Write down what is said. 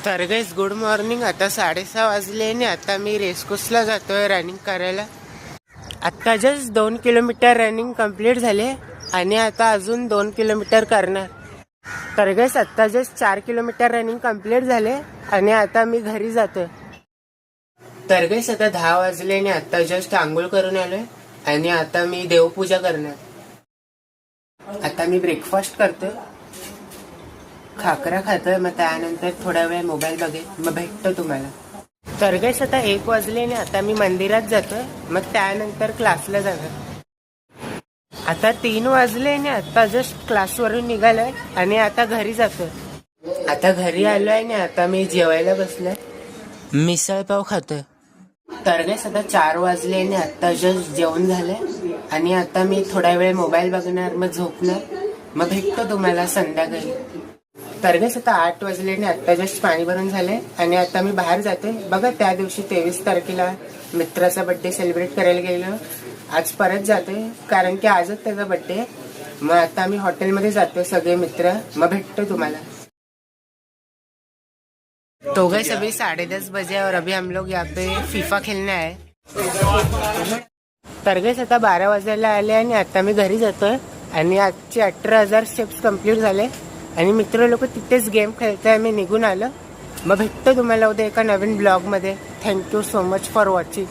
तर guys good morning. आता 6:30 वाजले आणि आता मी रेसकोर्सला जातोय रनिंग करायला. आत्ता जस्ट 2 किलोमीटर रनिंग कंप्लीट झाले आणि आता अजून 2 किलोमीटर करणार. तर गाइस आत्ता जस्ट 4 किलोमीटर रनिंग कंप्लीट झाले आणि आता मी घरी जातोय. तर गाइस आता 10 वाजले आणि आता जस्ट आंघोळ करून आलोय आणि आता मी देवपूजा करणार. आता मी ब्रेकफास्ट करतोय, खाकरा खातोय, मग त्यानंतर थोडा वेळ मोबाईल बघेल, मग भेटतो तुम्हाला. तर गाइस आता 1 वाजले आणि आता मी मंदिरात जातोय, मग त्यानंतर क्लासला जाणार. आता 3 वाजले आणि आता जस्ट क्लासवरून निघालोय आणि आता घरी जातोय. आता घरी आलोय आणि आता मी जेवायला बसलोय, मिसळ पाव खातोय. तर गाइस आता 4 वाजले आणि आता जस्ट जेवण झालंय आणि आता मी थोडा वेळ मोबाईल बघणार, मग झोपणार, मग भेटतो तुम्हाला संध्याकाळी. तर गाइस आता 8 वाजले आणि आता जस्ट पाणी भरून झालंय आणि आता मी बाहेर जाते. बघा त्या दिवशी 23 तारखेला मित्राचा बर्थडे सेलिब्रेट करायला गेलो, आज परत जातोय कारण की आजच त्याचा बर्थडे. मग आता आम्ही हॉटेलमध्ये जातोय सगळे मित्र, मग भेटतो तुम्हाला. तो गाइस अभी 10:30 बजे और अभी हम लोग यहाँ पे फीफा खेलने आए. तर गाइस आता 12 वाजायला आले आणि आता मी घरी जातोय आणि आजचे 18,000 स्टेप्स कंप्लीट झाले आणि मित्र लोक तिथेच गेम खेळताय. मी निघून आलो, मग भेटतो तुम्हाला उद्या एका नवीन ब्लॉग मध्ये. Thank you so much for watching.